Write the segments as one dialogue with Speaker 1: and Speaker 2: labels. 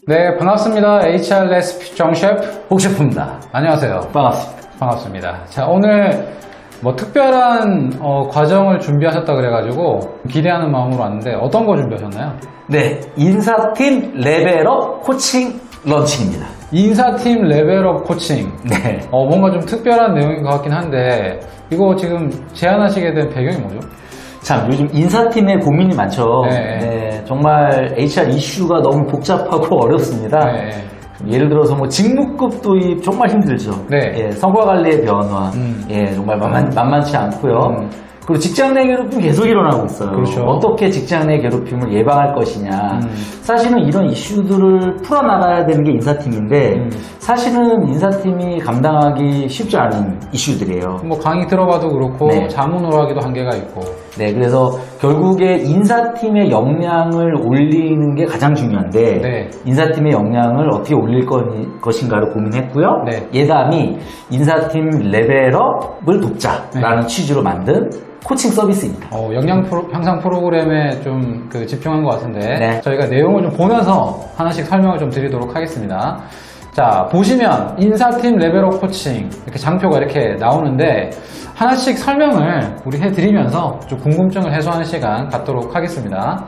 Speaker 1: 네, 반갑습니다. HR 레시피 정 셰프
Speaker 2: 혹 셰프입니다.
Speaker 1: 안녕하세요.
Speaker 2: 반갑습니다.
Speaker 1: 반갑습니다. 자, 오늘 뭐 특별한 과정을 준비하셨다 그래가지고 기대하는 마음으로 왔는데 어떤 거 준비하셨나요?
Speaker 2: 네, 인사팀 레벨업 코칭 런칭입니다.
Speaker 1: 인사팀 레벨업 코칭.
Speaker 2: 네.
Speaker 1: 뭔가 좀 특별한 내용인 것 같긴 한데 이거 지금 제안하시게 된 배경이 뭐죠?
Speaker 2: 참, 요즘 인사팀에 고민이 많죠.
Speaker 1: 네.
Speaker 2: 네, 정말 HR 이슈가 너무 복잡하고 어렵습니다.
Speaker 1: 네.
Speaker 2: 예를 들어서 뭐 직무급 도입 정말 힘들죠.
Speaker 1: 네.
Speaker 2: 예, 성과 관리의 변화, 예, 정말 만만치 않고요. 그리고 직장 내 괴롭힘 계속 일어나고 있어요.
Speaker 1: 그렇죠.
Speaker 2: 어떻게 직장 내 괴롭힘을 예방할 것이냐. 사실은 이런 이슈들을 풀어나가야 되는 게 인사팀인데 사실은 인사팀이 감당하기 쉽지 않은 이슈들이에요.
Speaker 1: 뭐 강의 들어봐도 그렇고
Speaker 2: 네.
Speaker 1: 자문으로 하기도 한계가 있고.
Speaker 2: 네, 그래서 결국에 인사팀의 역량을 올리는 게 가장 중요한데
Speaker 1: 네.
Speaker 2: 인사팀의 역량을 어떻게 올릴 것인가를 고민했고요.
Speaker 1: 네.
Speaker 2: 예담이 인사팀 레벨업을 돕자라는 취지로 만든 코칭 서비스입니다.
Speaker 1: 역량 향상 프로그램에 좀 집중한 것 같은데
Speaker 2: 네.
Speaker 1: 저희가 내용을 좀 보면서 하나씩 설명을 좀 드리도록 하겠습니다. 자, 보시면 인사팀 레벨업 코칭 이렇게 장표가 이렇게 나오는데 하나씩 설명을 우리 해드리면서 좀 궁금증을 해소하는 시간 갖도록 하겠습니다.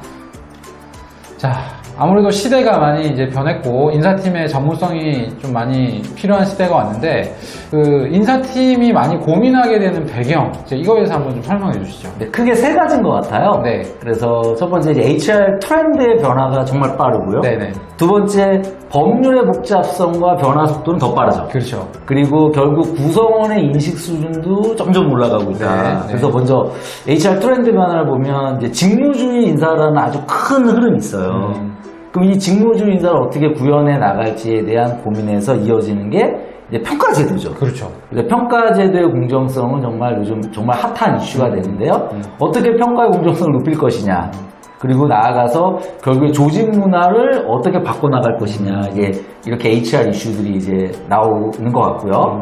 Speaker 1: 자, 아무래도 시대가 많이 이제 변했고 인사팀의 전문성이 좀 많이 필요한 시대가 왔는데 인사팀이 많이 고민하게 되는 배경 이거에 대해서 한번 좀 설명해 주시죠.
Speaker 2: 네, 크게 세 가지인 것 같아요.
Speaker 1: 네.
Speaker 2: 그래서 첫 번째 이제 HR 트렌드의 변화가 정말 빠르고요.
Speaker 1: 네네.
Speaker 2: 두 번째 법률의 복잡성과 변화 속도는 더 빠르죠.
Speaker 1: 그렇죠.
Speaker 2: 그리고 결국 구성원의 인식 수준도 점점 올라가고 있다.
Speaker 1: 네, 네.
Speaker 2: 그래서 먼저 HR 트렌드 변화를 보면 이제 직무주의 인사라는 아주 큰 흐름이 있어요. 그럼 이 직무주의 인사를 어떻게 구현해 나갈지에 대한 고민에서 이어지는 게 이제 평가제도죠.
Speaker 1: 그렇죠.
Speaker 2: 그러니까 평가제도의 공정성은 정말 요즘 정말 핫한 이슈가 되는데요. 어떻게 평가의 공정성을 높일 것이냐. 그리고 나아가서 결국에 조직 문화를 어떻게 바꿔나갈 것이냐. 이렇게 HR 이슈들이 이제 나오는 것 같고요.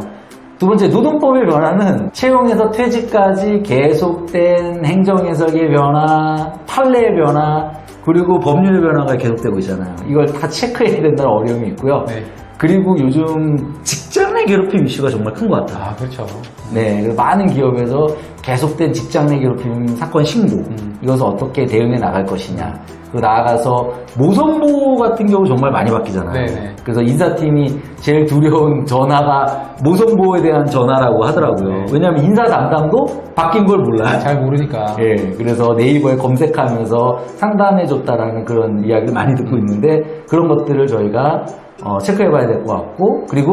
Speaker 2: 두 번째, 노동법의 변화는 채용에서 퇴직까지 계속된 행정해석의 변화, 판례의 변화, 그리고 법률의 변화가 계속되고 있잖아요. 이걸 다 체크해야 된다는 어려움이 있고요.
Speaker 1: 네.
Speaker 2: 그리고 요즘 직장 내 괴롭힘 이슈가 정말 큰 것 같아요.
Speaker 1: 그렇죠.
Speaker 2: 네, 그래서 많은 기업에서 계속된 직장 내 괴롭힘 사건 신고, 이것을 어떻게 대응해 나갈 것이냐. 그리고 나아가서 모성보호 같은 경우 정말 많이 바뀌잖아요.
Speaker 1: 네네.
Speaker 2: 그래서 인사팀이 제일 두려운 전화가 모성보호에 대한 전화라고 하더라고요.
Speaker 1: 네.
Speaker 2: 왜냐하면 인사 담당도 바뀐 걸 몰라요.
Speaker 1: 잘 모르니까.
Speaker 2: 예, 그래서 네이버에 검색하면서 상담해줬다라는 그런 이야기를 많이 듣고 있는데 그런 것들을 저희가 체크해봐야 될 것 같고, 그리고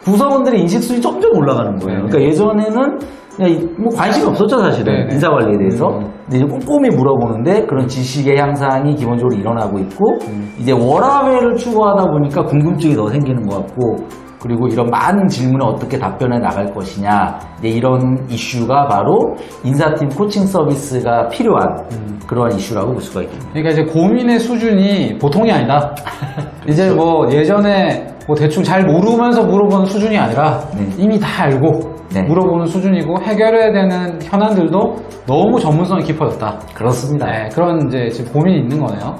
Speaker 2: 구성원들의 인식 수준이 점점 올라가는 거예요. 그러니까 예전에는 그냥 뭐 관심이 없었죠, 사실은.
Speaker 1: 네네.
Speaker 2: 인사 관리에 대해서. 근데 이제 꼼꼼히 물어보는데 그런 지식의 향상이 기본적으로 일어나고 있고, 이제 워라밸을 추구하다 보니까 궁금증이 더 생기는 것 같고, 그리고 이런 많은 질문에 어떻게 답변해 나갈 것이냐, 이제 이런 이슈가 바로 인사팀 코칭 서비스가 필요한 그러한 이슈라고 볼 수가 있겠습니다.
Speaker 1: 그러니까 이제 고민의 수준이 보통이 아니다. 이제 뭐 예전에 뭐 대충 잘 모르면서 물어보는 수준이 아니라
Speaker 2: 네.
Speaker 1: 이미 다 알고
Speaker 2: 네.
Speaker 1: 물어보는 수준이고 해결해야 되는 현안들도 너무 전문성이 깊어졌다.
Speaker 2: 그렇습니다.
Speaker 1: 네, 그런 이제 지금 고민이 있는 거네요.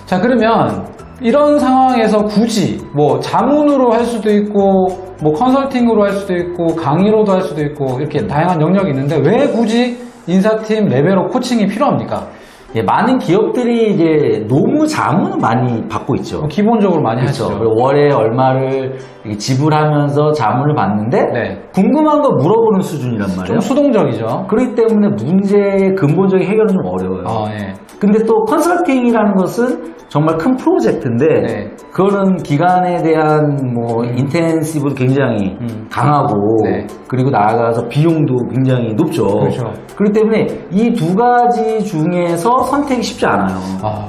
Speaker 1: 자, 그러면 이런 상황에서 굳이 뭐 자문으로 할 수도 있고 뭐 컨설팅으로 할 수도 있고 강의로도 할 수도 있고 이렇게 다양한 영역이 있는데 왜 굳이 인사팀 레벨업 코칭이 필요합니까?
Speaker 2: 예, 많은 기업들이 이제 노무 자문을 많이 받고 있죠.
Speaker 1: 기본적으로 많이
Speaker 2: 그렇죠.
Speaker 1: 하시죠.
Speaker 2: 그리고 월에 얼마를 이렇게 지불하면서 자문을 받는데
Speaker 1: 네.
Speaker 2: 궁금한 거 물어보는 수준이란 말이에요.
Speaker 1: 좀 수동적이죠.
Speaker 2: 그렇기 때문에 문제의 근본적인 해결은 좀 어려워요.
Speaker 1: 예.
Speaker 2: 근데 또 컨설팅이라는 것은 정말 큰 프로젝트인데
Speaker 1: 네.
Speaker 2: 그거는 기간에 대한 뭐 인텐시브도 굉장히 강하고
Speaker 1: 네.
Speaker 2: 그리고 나아가서 비용도 굉장히 높죠.
Speaker 1: 그렇죠.
Speaker 2: 그렇기 때문에 이 두 가지 중에서 선택이 쉽지 않아요.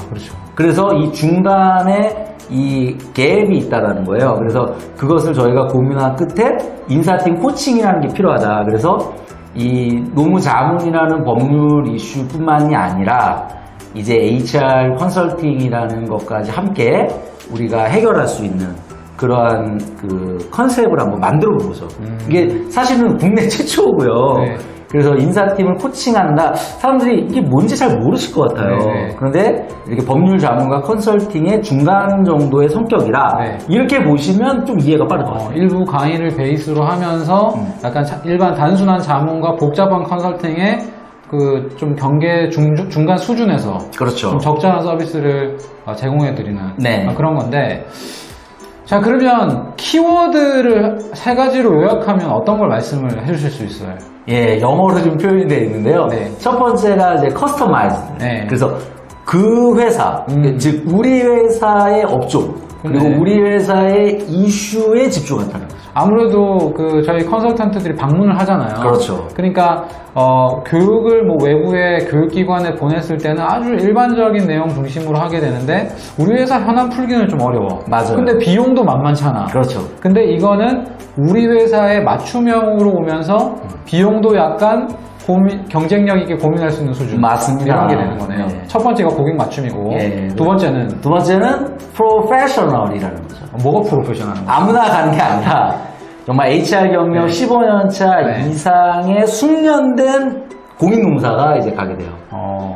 Speaker 1: 그렇죠.
Speaker 2: 그래서 이 중간에 이 갭이 있다는 거예요. 그래서 그것을 저희가 고민한 끝에 인사팀 코칭이라는 게 필요하다. 그래서 이 노무 자문이라는 법률 이슈뿐만이 아니라 이제 HR 컨설팅이라는 것까지 함께 우리가 해결할 수 있는 그러한 그 컨셉을 한번 만들어 보죠. 이게 사실은 국내 최초고요.
Speaker 1: 네.
Speaker 2: 그래서 인사팀을 코칭한다. 사람들이 이게 뭔지 잘 모르실 것 같아요.
Speaker 1: 네.
Speaker 2: 그런데 이렇게 법률 자문과 컨설팅의 중간 정도의 성격이라
Speaker 1: 네.
Speaker 2: 이렇게 보시면 좀 이해가 빠를 것 같아요.
Speaker 1: 일부 강의를 베이스로 하면서 약간 일반 단순한 자문과 복잡한 컨설팅의 그 좀 경계 중간 수준에서
Speaker 2: 그렇죠.
Speaker 1: 좀 적절한 서비스를 제공해드리는
Speaker 2: 네.
Speaker 1: 그런 건데, 자, 그러면 키워드를 세 가지로 요약하면 어떤 걸 말씀을 해주실 수 있어요?
Speaker 2: 예, 영어로 좀 표현이 되어 있는데요.
Speaker 1: 네.
Speaker 2: 첫 번째가 이제 커스터마이즈.
Speaker 1: 네.
Speaker 2: 그래서 그 회사, 즉 우리 회사의 업종 그리고
Speaker 1: 네.
Speaker 2: 우리 회사의 이슈에 집중한다는 거죠.
Speaker 1: 아무래도 그 저희 컨설턴트들이 방문을 하잖아요.
Speaker 2: 그렇죠.
Speaker 1: 그러니까 교육을 뭐 외부의 교육기관에 보냈을 때는 아주 일반적인 내용 중심으로 하게 되는데 우리 회사 현안 풀기는 좀 어려워.
Speaker 2: 맞아요.
Speaker 1: 근데 비용도 만만찮아.
Speaker 2: 그렇죠.
Speaker 1: 근데 이거는 우리 회사의 맞춤형으로 오면서 비용도 약간 경쟁력 있게 고민할 수 있는 수준.
Speaker 2: 맞습니다.
Speaker 1: 이런 게 되는 거네요.
Speaker 2: 네.
Speaker 1: 첫 번째가 고객 맞춤이고,
Speaker 2: 예.
Speaker 1: 두 번째는
Speaker 2: 두 번째는 프로페셔널이라는 거죠.
Speaker 1: 뭐가 프로페셔널한 거야?
Speaker 2: 아무나 가는 게 아니라 정말 HR 경력
Speaker 1: 네.
Speaker 2: 15년 차
Speaker 1: 네.
Speaker 2: 이상의 숙련된 공인노무사가 이제 가게 돼요.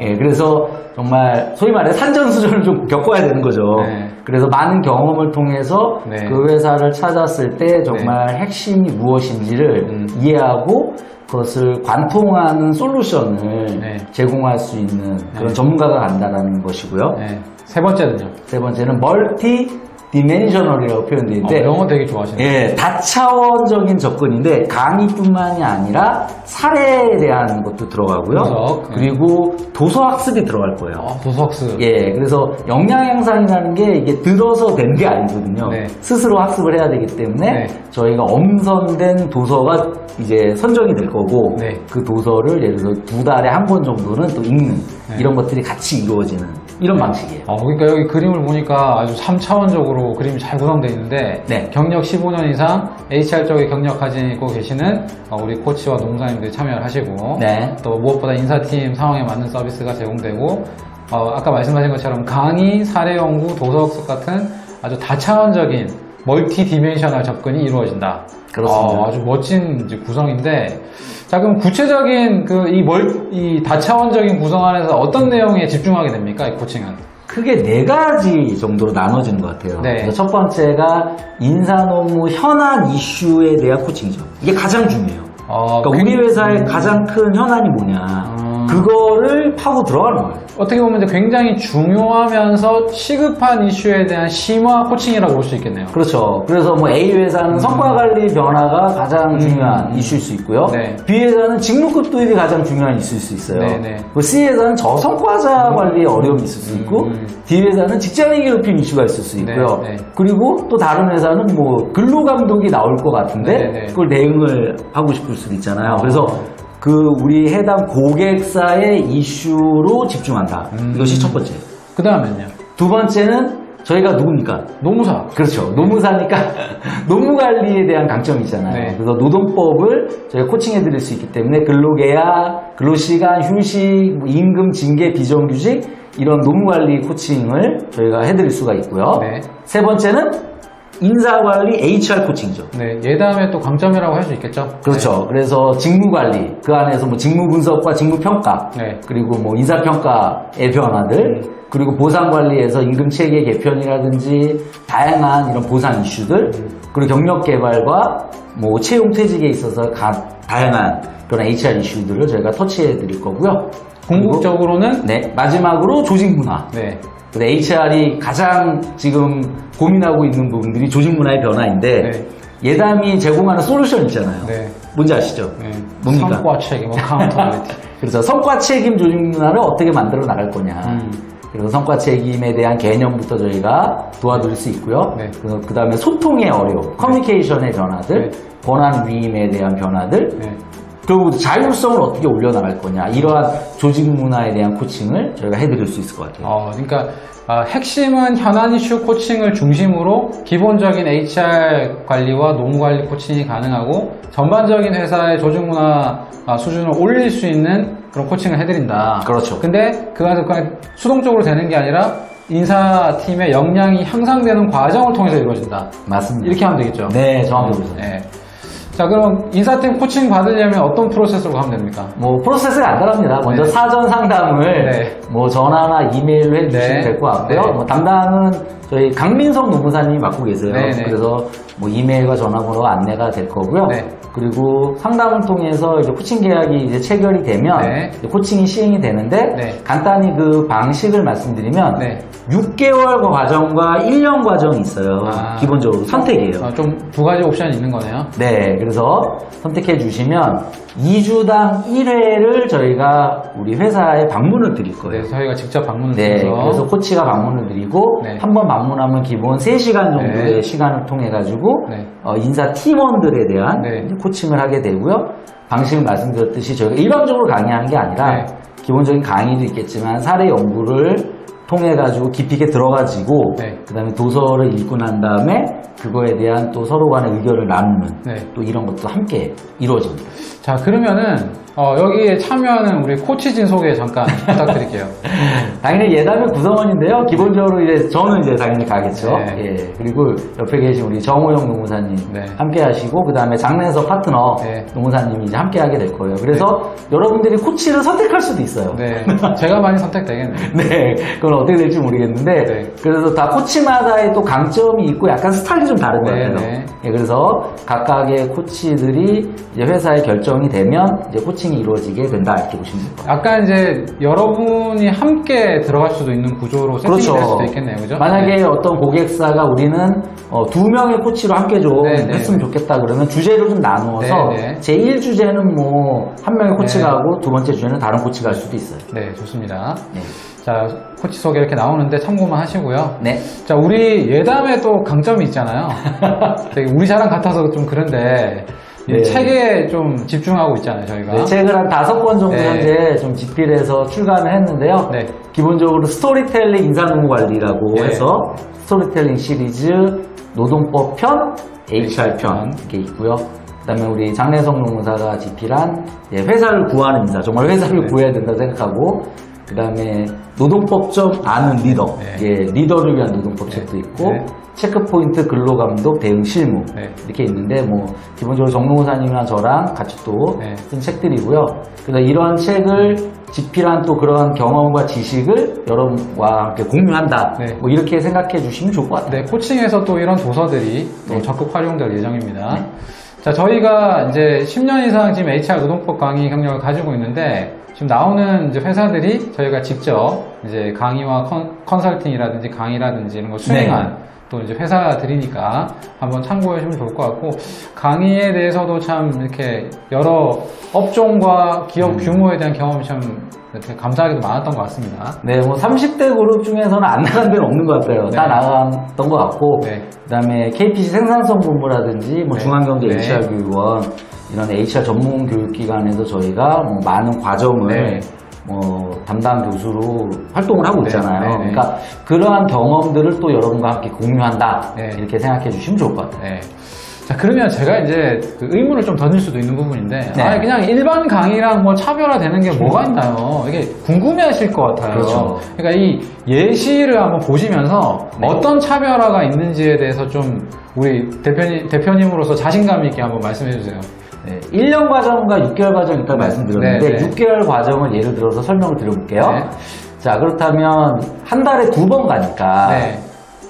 Speaker 2: 예, 그래서 정말 소위 말해 산전수전을 좀 겪어야 되는 거죠.
Speaker 1: 네.
Speaker 2: 그래서 많은 경험을 통해서
Speaker 1: 네.
Speaker 2: 그 회사를 찾았을 때 정말 핵심이 무엇인지를 이해하고 그것을 관통하는 솔루션을
Speaker 1: 네.
Speaker 2: 제공할 수 있는 그런
Speaker 1: 네.
Speaker 2: 전문가가 간다는 것이고요.
Speaker 1: 네. 세 번째는요?
Speaker 2: 세 번째는 멀티 디멘셔널이라고 표현되어 있는데
Speaker 1: 영어 되게 좋아하시네요.
Speaker 2: 예, 다차원적인 접근인데 강의뿐만이 아니라 사례에 대한 것도 들어가고요.
Speaker 1: 분석, 네.
Speaker 2: 그리고 도서학습이 들어갈 거예요.
Speaker 1: 도서학습.
Speaker 2: 예, 그래서 역량 향상이라는 게 이게 들어서 되는 게 아니거든요.
Speaker 1: 네.
Speaker 2: 스스로 학습을 해야 되기 때문에
Speaker 1: 네.
Speaker 2: 저희가 엄선된 도서가 이제 선정이 될 거고
Speaker 1: 네.
Speaker 2: 그 도서를 예를 들어 2달에 한 권 정도는 또 읽는
Speaker 1: 네.
Speaker 2: 이런 것들이 같이 이루어지는 이런 방식이에요.
Speaker 1: 그러니까 여기 그림을 보니까 아주 3차원적으로 그림이 잘 구성되어 있는데
Speaker 2: 네.
Speaker 1: 경력 15년 이상 HR 쪽에 경력 가지고 계시는 우리 코치와 농사님들이 참여를 하시고
Speaker 2: 네.
Speaker 1: 또 무엇보다 인사팀 상황에 맞는 서비스가 제공되고 아까 말씀하신 것처럼 강의, 사례 연구, 도서학습 같은 아주 다차원적인 멀티 디멘셔널 접근이 이루어진다.
Speaker 2: 그렇습니다.
Speaker 1: 아주 멋진 이제 구성인데, 자, 그럼 구체적인 이 다차원적인 구성 안에서 어떤 내용에 집중하게 됩니까? 이 코칭은?
Speaker 2: 크게 4가지 정도로 나눠지는 것 같아요.
Speaker 1: 네.
Speaker 2: 그래서 첫 번째가 인사노무 현안 이슈에 대한 코칭이죠. 이게 가장 중요해요. 그러니까 우리 회사의 가장 큰 현안이 뭐냐. 그거를 파고 들어가는 거예요.
Speaker 1: 어떻게 보면 이제 굉장히 중요하면서 시급한 이슈에 대한 심화 코칭이라고 볼 수 있겠네요.
Speaker 2: 그렇죠. 그래서 뭐 A 회사는 성과 관리 변화가 가장 중요한 이슈일 수 있고요.
Speaker 1: 네.
Speaker 2: B 회사는 직무급 도입이 가장 중요한 이슈일 수 있어요.
Speaker 1: 네, 네.
Speaker 2: 그 C 회사는 저성과자 관리에 어려움이 있을 수 있고 D 회사는 직장인 괴롭힘 이슈가 있을 수 있고요.
Speaker 1: 네, 네.
Speaker 2: 그리고 또 다른 회사는 뭐 근로감독이 나올 것 같은데
Speaker 1: 네, 네.
Speaker 2: 그걸 대응을 하고 싶을 수도 있잖아요. 그래서 그 우리 해당 고객사의 이슈로 집중한다. 이것이 첫 번째.
Speaker 1: 그 다음엔요?
Speaker 2: 두 번째는 저희가 누굽니까?
Speaker 1: 노무사.
Speaker 2: 그렇죠. 노무사니까 노무관리에 대한 강점이 있잖아요.
Speaker 1: 네.
Speaker 2: 그래서 노동법을 저희가 코칭해 드릴 수 있기 때문에 근로계약, 근로시간, 휴식, 뭐 임금, 징계, 비정규직 이런 노무관리 코칭을 저희가 해드릴 수가 있고요.
Speaker 1: 네.
Speaker 2: 세 번째는 인사관리 HR 코칭이죠.
Speaker 1: 네, 예담의 또 강점이라고 할 수 있겠죠?
Speaker 2: 그렇죠. 그래서 직무관리, 그 안에서 뭐 직무분석과 직무평가,
Speaker 1: 네.
Speaker 2: 그리고 뭐 인사평가의 변화들, 그리고 보상관리에서 임금체계 개편이라든지 다양한 이런 보상 이슈들, 그리고 경력개발과 뭐 채용퇴직에 있어서 다양한 그런 HR 이슈들을 저희가 터치해 드릴 거고요.
Speaker 1: 궁극적으로는
Speaker 2: 네, 마지막으로 조직문화.
Speaker 1: 네.
Speaker 2: HR이 가장 지금 고민하고 있는 부분들이 조직문화의 변화인데
Speaker 1: 네.
Speaker 2: 예담이 제공하는 솔루션 있잖아요.
Speaker 1: 네.
Speaker 2: 뭔지 아시죠?
Speaker 1: 네.
Speaker 2: 뭡니까?
Speaker 1: 성과 책임, 카운터빌리티.
Speaker 2: 그래서 성과 책임 조직문화를 어떻게 만들어 나갈 거냐. 그래서 성과 책임에 대한 개념부터 저희가 도와드릴 수 있고요.
Speaker 1: 네.
Speaker 2: 그 다음에 소통의 어려움, 커뮤니케이션의 변화들,
Speaker 1: 네.
Speaker 2: 권한 위임에 대한 변화들,
Speaker 1: 네.
Speaker 2: 그리고 자율성을 어떻게 올려나갈 거냐. 이러한 조직 문화에 대한 코칭을 저희가 해드릴 수 있을 것 같아요.
Speaker 1: 그러니까 핵심은 현안 이슈 코칭을 중심으로 기본적인 HR 관리와 노무 관리 코칭이 가능하고 전반적인 회사의 조직 문화 수준을 올릴 수 있는 그런 코칭을 해드린다.
Speaker 2: 그렇죠.
Speaker 1: 근데 그 안에서 그냥 수동적으로 되는 게 아니라 인사팀의 역량이 향상되는 과정을 통해서 이루어진다.
Speaker 2: 맞습니다.
Speaker 1: 이렇게 하면 되겠죠.
Speaker 2: 네, 정확히 그렇습니다.
Speaker 1: 네. 자, 그럼 인사팀 코칭 받으려면 어떤 프로세스로 가면 됩니까?
Speaker 2: 뭐 프로세스가 간단합니다. 먼저
Speaker 1: 네.
Speaker 2: 사전 상담을
Speaker 1: 네.
Speaker 2: 뭐 전화나 이메일로 해주시면
Speaker 1: 네.
Speaker 2: 될 것 같고요.
Speaker 1: 네.
Speaker 2: 뭐 담당은 저희 강민성 노무사님이 맡고 계세요.
Speaker 1: 네, 네.
Speaker 2: 그래서 뭐 이메일과 전화번호 안내가 될 거고요.
Speaker 1: 네.
Speaker 2: 그리고 상담을 통해서 이제 코칭 계약이 이제 체결이 되면
Speaker 1: 네.
Speaker 2: 이제 코칭이 시행이 되는데
Speaker 1: 네.
Speaker 2: 간단히 그 방식을 말씀드리면
Speaker 1: 네.
Speaker 2: 6개월 과정과 1년 과정이 있어요.
Speaker 1: 아.
Speaker 2: 기본적으로 선택이에요.
Speaker 1: 좀 두 가지 옵션이 있는 거네요.
Speaker 2: 네, 그래서 선택해 주시면 2주당 1회를 저희가 우리 회사에 방문을 드릴 거예요.
Speaker 1: 네, 저희가 직접 방문을
Speaker 2: 네,
Speaker 1: 드려서
Speaker 2: 그래서 코치가 방문을 드리고
Speaker 1: 네.
Speaker 2: 한 번 방문하면 기본 3시간 정도의
Speaker 1: 네.
Speaker 2: 시간을 통해 가지고
Speaker 1: 네.
Speaker 2: 인사 팀원들에 대한
Speaker 1: 네.
Speaker 2: 이제 코칭을 하게 되고요. 방식을 말씀드렸듯이 저희가 일방적으로 강의하는 게 아니라
Speaker 1: 네.
Speaker 2: 기본적인 강의도 있겠지만 사례 연구를 통해 가지고 깊이 있게 들어가지고
Speaker 1: 네.
Speaker 2: 그다음에 도서를 읽고 난 다음에 그거에 대한 또 서로 간의 의견을 나누는
Speaker 1: 네.
Speaker 2: 또 이런 것도 함께 이루어집니다.
Speaker 1: 자, 그러면은 여기에 참여하는 우리 코치진 소개 잠깐 부탁드릴게요.
Speaker 2: 당연히 예담의 구성원인데요. 기본적으로 이제 저는 이제 당연히 가겠죠.
Speaker 1: 네.
Speaker 2: 예. 그리고 옆에 계신 우리 정호영 노무사님
Speaker 1: 네.
Speaker 2: 함께 하시고 그다음에 장래석 파트너
Speaker 1: 네.
Speaker 2: 노무사님이 이제 함께 하게 될 거예요. 그래서 여러분들이 코치를 선택할 수도 있어요.
Speaker 1: 네, 제가 많이 선택되겠네요.
Speaker 2: 네, 그건 어떻게 될지 모르겠는데,
Speaker 1: 네.
Speaker 2: 그래서 다 코치마다의 또 강점이 있고 약간 스타일이 좀 다른 것
Speaker 1: 네,
Speaker 2: 같아요.
Speaker 1: 네.
Speaker 2: 예, 그래서 각각의 코치들이 이제 회사에 결정이 되면 이제 코칭이 이루어지게 된다 이렇게 보시면 됩니다.
Speaker 1: 약간 이제 여러분이 함께 들어갈 수도 있는 구조로 세팅이 될 수도 있겠네요, 그죠?
Speaker 2: 만약에
Speaker 1: 네.
Speaker 2: 어떤 고객사가 우리는 2명의 코치로 함께 좀
Speaker 1: 네, 네,
Speaker 2: 했으면
Speaker 1: 네.
Speaker 2: 좋겠다 그러면 주제를 좀 나누어서
Speaker 1: 네, 네.
Speaker 2: 제1주제는 뭐 한 명의 코치가
Speaker 1: 네.
Speaker 2: 하고 두 번째 주제는 다른 코치가 할 수도 있어요.
Speaker 1: 네, 좋습니다.
Speaker 2: 네.
Speaker 1: 자, 코치 소개 이렇게 나오는데 참고만 하시고요.
Speaker 2: 네.
Speaker 1: 자, 우리 예담에 또 강점이 있잖아요. 되게 우리 자랑 같아서 좀 그런데 이
Speaker 2: 네.
Speaker 1: 책에 좀 집중하고 있잖아요, 저희가.
Speaker 2: 네, 책을 한 5권 정도
Speaker 1: 네.
Speaker 2: 현재 좀 집필해서 출간을 했는데요.
Speaker 1: 네.
Speaker 2: 기본적으로 스토리텔링 인사노무 관리라고
Speaker 1: 네.
Speaker 2: 해서 스토리텔링 시리즈 노동법 편, HR 편 이렇게 있고요. 그다음에 우리 장래성 노무사가 집필한 회사를 구하는 인사, 정말 회사를
Speaker 1: 네.
Speaker 2: 구해야 된다고 생각하고 그다음에 노동법 좀 아는 리더,
Speaker 1: 네.
Speaker 2: 리더를 위한 노동법 책도 있고
Speaker 1: 네.
Speaker 2: 체크포인트 근로감독 대응 실무
Speaker 1: 네.
Speaker 2: 이렇게 있는데 뭐 기본적으로 정노무사님이랑 저랑 같이 또
Speaker 1: 네.
Speaker 2: 쓴 책들이고요. 그래서 이런 책을 집필한 또 그런 경험과 지식을 여러분과 함께 공유한다.
Speaker 1: 네.
Speaker 2: 뭐 이렇게 생각해 주시면 좋을 것 같아요.
Speaker 1: 네, 코칭에서 또 이런 도서들이 또
Speaker 2: 네.
Speaker 1: 적극 활용될 예정입니다. 자, 저희가 이제 10년 이상 지금 HR 노동법 강의 경력을 가지고 있는데 지금 나오는 이제 회사들이 저희가 직접 이제 강의와 컨설팅이라든지 강의라든지 이런 거 수행한 또 이제 회사들이니까 한번 참고해 주시면 좋을 것 같고 강의에 대해서도 참 이렇게 여러 업종과 기업 규모에 대한 경험이 참 이렇게 감사하게도 많았던 것 같습니다.
Speaker 2: 네, 뭐 30대 그룹 중에서는 안 나간 데는 없는 것 같아요.
Speaker 1: 네.
Speaker 2: 다 나갔던 것 같고,
Speaker 1: 네.
Speaker 2: 그다음에 KPC 생산성 본부라든지 뭐
Speaker 1: 네.
Speaker 2: 중앙경제
Speaker 1: 네.
Speaker 2: HR 교육원 이런 HR 전문 교육기관에서 저희가 뭐 많은 과정을
Speaker 1: 네.
Speaker 2: 뭐 담당 교수로 활동을 하고
Speaker 1: 네.
Speaker 2: 있잖아요.
Speaker 1: 네. 네.
Speaker 2: 그러니까 그러한 경험들을 또 여러분과 함께 공유한다
Speaker 1: 네.
Speaker 2: 이렇게 생각해 주시면 좋을 것 같아요.
Speaker 1: 네. 자, 그러면 제가 이제 그 의문을 좀 던질 수도 있는 부분인데,
Speaker 2: 네.
Speaker 1: 아니, 그냥 일반 강의랑 뭐 차별화되는 게 뭐가 있나요? 이게 궁금해 하실 것 같아요.
Speaker 2: 그렇죠.
Speaker 1: 그러니까 이 예시를 한번 보시면서
Speaker 2: 네.
Speaker 1: 어떤 차별화가 있는지에 대해서 좀 우리 대표님으로서 자신감 있게 한번 말씀해 주세요.
Speaker 2: 네, 1년 과정과 6개월 과정 일단 말씀드렸는데
Speaker 1: 네, 네.
Speaker 2: 6개월 과정을 예를 들어서 설명을 드려볼게요.
Speaker 1: 네.
Speaker 2: 자, 그렇다면 한 달에 2번 가니까
Speaker 1: 네.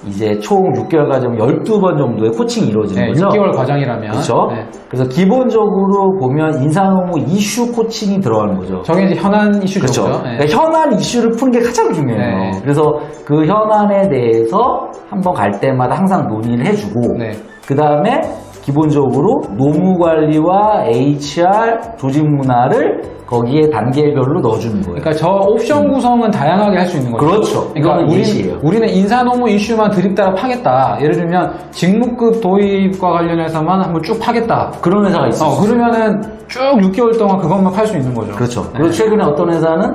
Speaker 2: 이제 총 6개월 과정 12번 정도의 코칭이 이루어지는
Speaker 1: 네,
Speaker 2: 거죠.
Speaker 1: 6개월 과정이라면.
Speaker 2: 그렇죠.
Speaker 1: 네.
Speaker 2: 그래서 기본적으로 보면 인사노무 이슈 코칭이 들어가는 거죠.
Speaker 1: 저게 이제 현안 이슈죠.
Speaker 2: 그렇죠.
Speaker 1: 그죠? 네.
Speaker 2: 그러니까 현안 이슈를 푸는 게 가장 중요해요.
Speaker 1: 네.
Speaker 2: 그래서 그 현안에 대해서 한번 갈 때마다 항상 논의를 해주고
Speaker 1: 네.
Speaker 2: 그 다음에 기본적으로 노무관리와 HR 조직 문화를 거기에 단계별로 넣어주는 거예요.
Speaker 1: 그러니까 저 옵션 구성은 다양하게 할 수 있는 거죠.
Speaker 2: 그렇죠.
Speaker 1: 그러니까
Speaker 2: 이거는 예시예요.
Speaker 1: 우리는 인사노무 이슈만 드립따라 파겠다. 예를 들면 직무급 도입과 관련해서만 한번 쭉 파겠다.
Speaker 2: 그런 회사가 있어요.
Speaker 1: 그러면은 쭉 6개월 동안 그것만 팔 수 있는 거죠.
Speaker 2: 그렇죠.
Speaker 1: 네.
Speaker 2: 그리고 최근에 어떤 회사는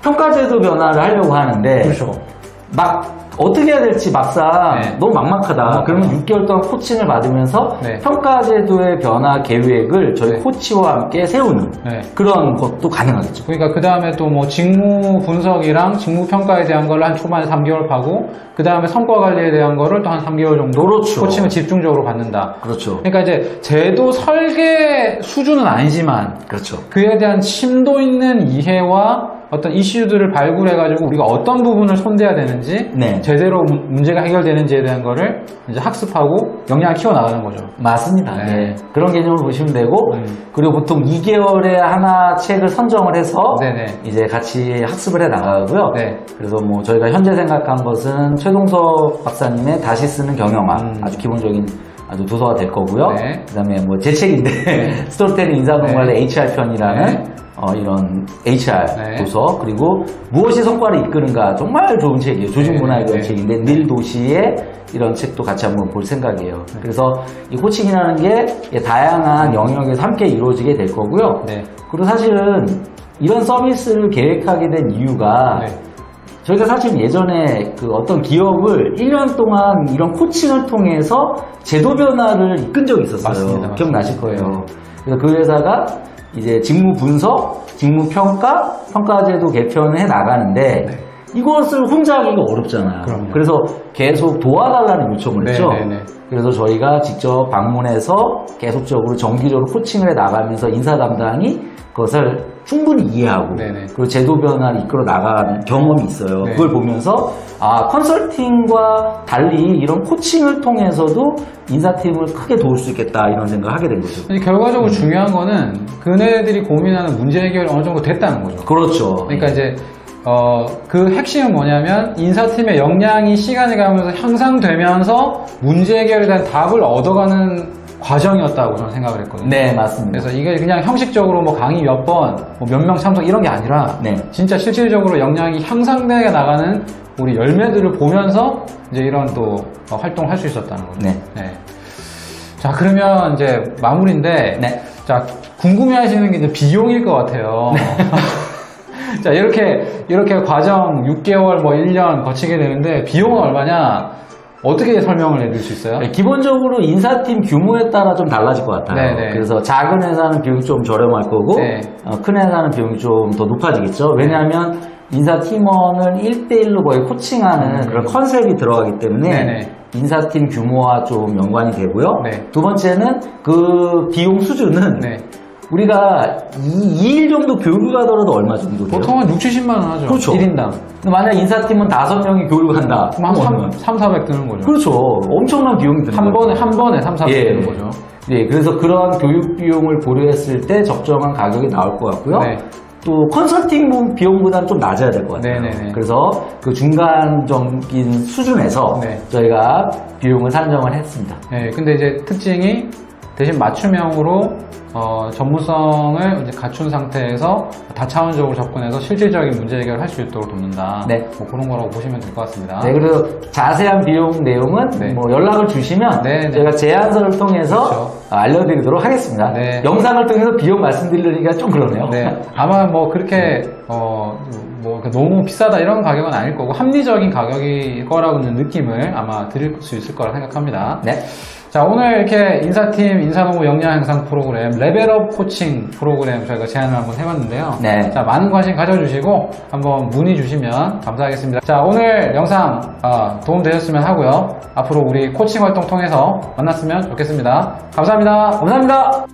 Speaker 2: 평가제도 변화를 하려고 하는데
Speaker 1: 그렇죠.
Speaker 2: 막 어떻게 해야 될지 막상
Speaker 1: 네.
Speaker 2: 너무 막막하다. 그러면 6개월 동안 코칭을 받으면서
Speaker 1: 네.
Speaker 2: 평가제도의 변화 계획을 저희
Speaker 1: 네.
Speaker 2: 코치와 함께 세우는
Speaker 1: 네.
Speaker 2: 그런 것도 가능하겠죠.
Speaker 1: 그러니까 그 다음에 또 뭐 직무 분석이랑 직무 평가에 대한 걸 한 초반에 3개월 파고 그 다음에 성과 관리에 대한 거를 또 한 3개월 정도
Speaker 2: 그렇죠.
Speaker 1: 코칭을 집중적으로 받는다.
Speaker 2: 그렇죠.
Speaker 1: 그러니까 이제 제도 설계 수준은 아니지만
Speaker 2: 그렇죠.
Speaker 1: 그에 대한 심도 있는 이해와 어떤 이슈들을 발굴해가지고 우리가 어떤 부분을 손대야 되는지
Speaker 2: 네.
Speaker 1: 제대로 문제가 해결되는지에 대한 거를 이제 학습하고 역량을 키워나가는 거죠.
Speaker 2: 맞습니다.
Speaker 1: 네.
Speaker 2: 네. 그런 개념으로 보시면 되고, 그리고 보통 2개월에 하나 책을 선정을 해서
Speaker 1: 네네.
Speaker 2: 이제 같이 학습을 해 나가고요.
Speaker 1: 네.
Speaker 2: 그래서 뭐 저희가 현재 생각한 것은 최동석 박사님의 다시 쓰는 경영학, 아주 기본적인 아주 도서가 될 거고요.
Speaker 1: 네.
Speaker 2: 그다음에 뭐 제 책인데 스토리텔링 인사동관의 HR 편이라는
Speaker 1: 네.
Speaker 2: 이런 HR
Speaker 1: 네.
Speaker 2: 도서, 그리고 무엇이 성과를 이끄는가, 정말 좋은 책이에요. 조직 문화의 그런
Speaker 1: 네.
Speaker 2: 책인데 늘 도시의 이런 책도 같이 한번 볼 생각이에요. 그래서 이 코칭이라는 게 다양한 영역에서 함께 이루어지게 될 거고요.
Speaker 1: 네.
Speaker 2: 그리고 사실은 이런 서비스를 계획하게 된 이유가
Speaker 1: 네.
Speaker 2: 저희가 사실 예전에 그 어떤 기업을 1년 동안 이런 코칭을 통해서 제도 변화를 이끈 적이 있었어요.
Speaker 1: 맞습니다.
Speaker 2: 기억나실 거예요. 그래서 그 회사가 이제 직무 분석, 직무 평가, 평가제도 개편을 해 나가는데
Speaker 1: 네.
Speaker 2: 이것을 혼자 하기가 어렵잖아요.
Speaker 1: 그럼요.
Speaker 2: 그래서 계속 도와달라는 요청을 했죠.
Speaker 1: 네네네.
Speaker 2: 그래서 저희가 직접 방문해서 계속적으로 정기적으로 코칭을 해 나가면서 인사 담당이 그것을 충분히 이해하고
Speaker 1: 네네.
Speaker 2: 그리고 제도 변화를 이끌어 나가는 경험이 있어요.
Speaker 1: 네.
Speaker 2: 그걸 보면서 컨설팅과 달리 이런 코칭을 통해서도 인사팀을 크게 도울 수 있겠다 이런 생각을 하게 된 거죠.
Speaker 1: 근데 결과적으로 중요한 거는 그네들이 고민하는 문제 해결이 어느 정도 됐다는 거죠.
Speaker 2: 그렇죠.
Speaker 1: 그러니까 이제 그 핵심은 뭐냐면 인사팀의 역량이 시간이 가면서 향상되면서 문제 해결에 대한 답을 얻어가는 과정이었다고 저는 생각을 했거든요.
Speaker 2: 네, 맞습니다.
Speaker 1: 그래서 이게 그냥 형식적으로 뭐 강의 몇 번, 뭐 몇 명 참석 이런 게 아니라
Speaker 2: 네.
Speaker 1: 진짜 실질적으로 역량이 향상되어 나가는 우리 열매들을 보면서 이제 이런 또 활동을 할 수 있었다는 거죠.
Speaker 2: 네.
Speaker 1: 자, 그러면 이제 마무리인데,
Speaker 2: 네.
Speaker 1: 자, 궁금해 하시는 게 이제 비용일 것 같아요. 자, 이렇게 과정 6개월, 뭐 1년 거치게 되는데, 비용은 얼마냐? 어떻게 설명을 해드릴 수 있어요?
Speaker 2: 네, 기본적으로 인사팀 규모에 따라 좀 달라질 것 같아요.
Speaker 1: 네네.
Speaker 2: 그래서 작은 회사는 비용이 좀 저렴할 거고
Speaker 1: 네.
Speaker 2: 큰 회사는 비용이 좀 더 높아지겠죠. 왜냐하면 인사팀원을 1대1로 거의 코칭하는 그런 컨셉이 들어가기 때문에
Speaker 1: 네네.
Speaker 2: 인사팀 규모와 좀 연관이 되고요.
Speaker 1: 네.
Speaker 2: 두 번째는 그 비용 수준은
Speaker 1: 네.
Speaker 2: 우리가 2일 정도 교육을 가더라도 얼마 정도 돼요?
Speaker 1: 보통 한 6, 70만 원 하죠.
Speaker 2: 그렇죠.
Speaker 1: 1인당.
Speaker 2: 근데 만약 인사팀은 5명이 교육을 한다.
Speaker 1: 그럼 한
Speaker 2: 그러면
Speaker 1: 400 드는 거죠.
Speaker 2: 그렇죠. 엄청난 비용이 드는
Speaker 1: 한
Speaker 2: 거예요.
Speaker 1: 번에 3, 400
Speaker 2: 예.
Speaker 1: 드는 거죠.
Speaker 2: 예, 그래서 그런 교육 비용을 고려했을 때 적정한 가격이 나올 것 같고요.
Speaker 1: 네.
Speaker 2: 또 컨설팅 비용보다는 좀 낮아야 될 것 같아요.
Speaker 1: 네네네.
Speaker 2: 그래서 그 중간적인 수준에서
Speaker 1: 네.
Speaker 2: 저희가 비용을 산정을 했습니다.
Speaker 1: 네, 근데 이제 특징이 대신 맞춤형으로 전문성을 이제 갖춘 상태에서 다차원적으로 접근해서 실질적인 문제 해결을 할 수 있도록 돕는다.
Speaker 2: 네.
Speaker 1: 뭐 그런 거라고 보시면 될 것 같습니다.
Speaker 2: 네, 그리고 자세한 비용 내용은
Speaker 1: 네.
Speaker 2: 뭐 연락을 주시면
Speaker 1: 네, 네.
Speaker 2: 저희가 제안서를 통해서
Speaker 1: 그렇죠.
Speaker 2: 알려드리도록 하겠습니다.
Speaker 1: 네.
Speaker 2: 영상을 통해서 비용 말씀드리려니까 좀 그러네요.
Speaker 1: 네, 아마 뭐 그렇게 뭐 너무 비싸다 이런 가격은 아닐 거고 합리적인 가격일 거라고는 느낌을 아마 드릴 수 있을 거라 생각합니다.
Speaker 2: 네.
Speaker 1: 자, 오늘 이렇게 인사팀 인사노무 역량 향상 프로그램 레벨업 코칭 프로그램 저희가 제안을 한번 해봤는데요.
Speaker 2: 네.
Speaker 1: 자, 많은 관심 가져주시고 한번 문의 주시면 감사하겠습니다. 자, 오늘 영상 도움 되셨으면 하고요. 앞으로 우리 코칭 활동 통해서 만났으면 좋겠습니다. 감사합니다.
Speaker 2: 감사합니다.